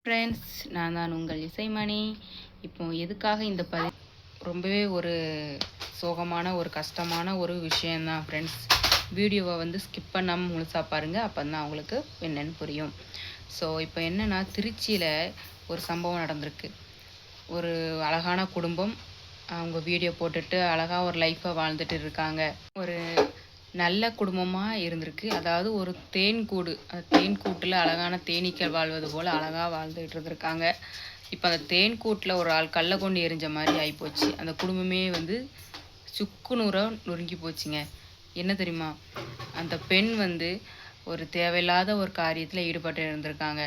Friends, நான் தான் உங்கள் இசைமணி. இப்போ எதுக்காக இந்த ரொம்பவே ஒரு சோகமான ஒரு கஷ்டமான ஒரு விஷயந்தான் ஃப்ரெண்ட்ஸ். வீடியோவை வந்து ஸ்கிப் பண்ணாமல் முழுசாக பாருங்கள், அப்போ தான் அவங்களுக்கு என்னென்னு புரியும். ஸோ இப்போ என்னென்னா, திருச்சியில் ஒரு சம்பவம் நடந்திருக்கு. ஒரு அழகான குடும்பம், அவங்க வீடியோ போட்டுட்டு அழகாக ஒரு லைஃப்பை வாழ்ந்துட்டு இருக்காங்க. ஒரு நல்ல குடும்பமாக இருந்திருக்கு. அதாவது ஒரு தேன்கூடு, தேன்கூட்டில் அழகான தேனீக்கள் வாழ்வது போல் அழகாக வாழ்ந்துகிட்டு இருந்திருக்காங்க. இப்போ அந்த தேன்கூட்டில் ஒரு ஆள் கல்லை கொண்டு எரிஞ்ச மாதிரி ஆகிப்போச்சு. அந்த குடும்பமே வந்து சுக்கு நொறுங்கி போச்சுங்க. என்ன தெரியுமா, அந்த பெண் வந்து ஒரு தேவையில்லாத ஒரு காரியத்தில் ஈடுபட்டு இருந்திருக்காங்க.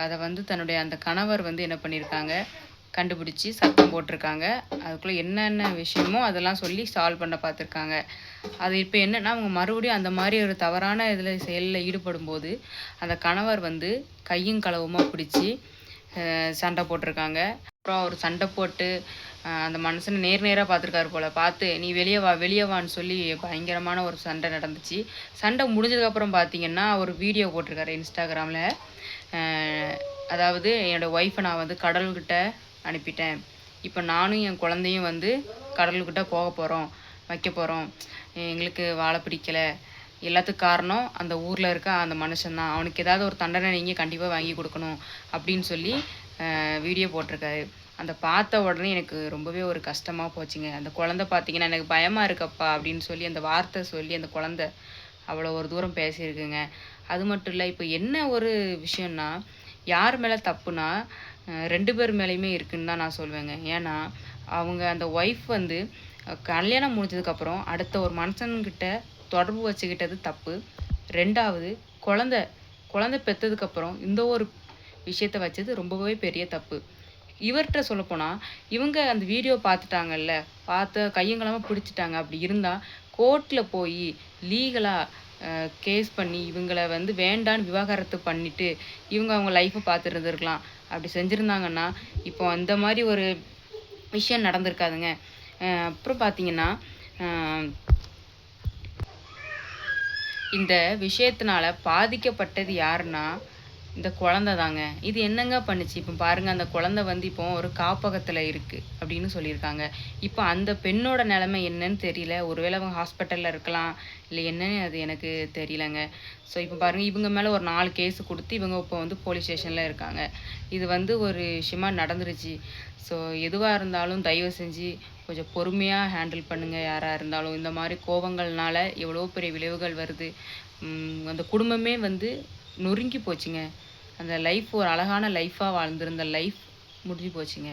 அதை வந்து தன்னுடைய அந்த கணவர் வந்து என்ன பண்ணியிருக்காங்க, கண்டுபிடிச்சி சத்தம் போட்டிருக்காங்க. அதுக்குள்ளே என்னென்ன விஷயமோ அதெல்லாம் சொல்லி சால்வ் பண்ண பார்த்துருக்காங்க. அது இப்போ என்னென்னா, அவங்க மறுபடியும் அந்த மாதிரி ஒரு தவறான செயலில் ஈடுபடும் போது அந்த கணவர் வந்து கையும் களவுமா பிடிச்சி சண்டை போட்டிருக்காங்க. அப்புறம் அவர் சண்டை போட்டு அந்த மனுஷனை நேராக பார்த்துருக்காரு போல். பார்த்து நீ வெளியே வான்னு சொல்லி பயங்கரமான ஒரு சண்டை நடந்துச்சு. சண்டை முடிஞ்சதுக்கப்புறம் பார்த்தீங்கன்னா, ஒரு வீடியோ போட்டிருக்காரு இன்ஸ்டாகிராமில். அதாவது, என்னோடய ஒய்ஃபை நான் வந்து கடல்கிட்ட அனுப்பிட்டேன். இப்போ நானும் என் குழந்தையும் வந்து கடல்கிட்ட வைக்க போகிறோம். எங்களுக்கு வாழ பிடிக்கலை. எல்லாத்துக்கும் காரணம் அந்த ஊரில் இருக்க அந்த மனுஷன்தான். அவனுக்கு ஏதாவது ஒரு தண்டனை நீங்கள் கண்டிப்பாக வாங்கி கொடுக்கணும் அப்படின்னு சொல்லி வீடியோ போட்டிருக்காரு. அந்த பார்த்த உடனே எனக்கு ரொம்பவே ஒரு கஷ்டமாக போச்சுங்க. அந்த குழந்தை பார்த்தீங்கன்னா, எனக்கு பயமாக இருக்கப்பா அப்படின்னு சொல்லி அந்த வார்த்தை சொல்லி அந்த குழந்தை அவ்வளோ ஒரு தூரம் பேசியிருக்குங்க. அது மட்டும் இல்லை, இப்போ என்ன ஒரு விஷயம்னா, யார் மேலே தப்புனா 2 பேர் மேலேயுமே இருக்குதுன்னு தான் நான் சொல்வேங்க. ஏன்னா, அவங்க அந்த ஒய்ஃப் வந்து கல்யாணம் முடிஞ்சதுக்கப்புறம் அடுத்த ஒரு மனுஷன்கிட்ட தொடர்பு வச்சுக்கிட்டது தப்பு. 2வது குழந்தை பெற்றதுக்கப்புறம் இந்த ஒரு விஷயத்த வச்சது ரொம்பவே பெரிய தப்பு. இவர்கிட்ட சொல்லப்போனால், இவங்க அந்த வீடியோ பார்த்துட்டாங்கல்ல, கையங்கலமாக பிடிச்சிட்டாங்க. அப்படி இருந்தால் கோர்ட்டில் போய் லீகலாக கேஸ் பண்ணி இவங்கள வந்து வேண்டான்னு விவாகரத்து பண்ணிவிட்டு இவங்க அவங்க லைஃப்பை பார்த்துட்டு இருந்திருக்கலாம். அப்படி செஞ்சுருந்தாங்கன்னா இப்போ அந்த மாதிரி ஒரு விஷயம் நடந்திருக்காதுங்க. அப்புறம் பார்த்தீங்கன்னா, இந்த விஷயத்தினால பாதிக்கப்பட்டது யாருன்னா இந்த குழந்தை தாங்க. இது என்னங்க பண்ணுச்சு? இப்போ பாருங்கள், அந்த குழந்தை வந்து இப்போ ஒரு காப்பகத்தில் இருக்குது அப்படின்னு சொல்லியிருக்காங்க. இப்போ அந்த பெண்ணோட நிலைமை என்னன்னு தெரியல. ஒருவேளை அவங்க ஹாஸ்பிட்டலில் இருக்கலாம், இல்லை என்னன்னு அது எனக்கு தெரியலங்க. ஸோ இப்போ பாருங்கள், இவங்க மேலே ஒரு 4 கேஸ் கொடுத்து இவங்க இப்போ வந்து போலீஸ் ஸ்டேஷனில் இருக்காங்க. இது வந்து ஒரு விஷயமாக நடந்துருச்சு. ஸோ எதுவாக இருந்தாலும் தயவு செஞ்சு கொஞ்சம் பொறுமையாக ஹேண்டில் பண்ணுங்கள். யாராக இருந்தாலும் இந்த மாதிரி கோபங்கள்னால எவ்வளோ பெரிய விளைவுகள் வருது. அந்த குடும்பமே வந்து நொறுங்கி போச்சுங்க. அந்த லைஃப் ஒரு அழகான லைஃப்பாக வாழ்ந்திருந்த லைஃப் முடிஞ்சு போச்சுங்க.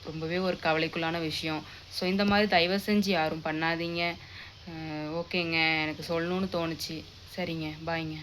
ரொம்பவே ஒரு கவலைக்குள்ளான விஷயம். ஸோ இந்த மாதிரி தயவு செஞ்சு யாரும் பண்ணாதீங்க. ஓகேங்க, எனக்கு சொல்லணும்னு தோணுச்சு. சரிங்க, பாய்ங்க.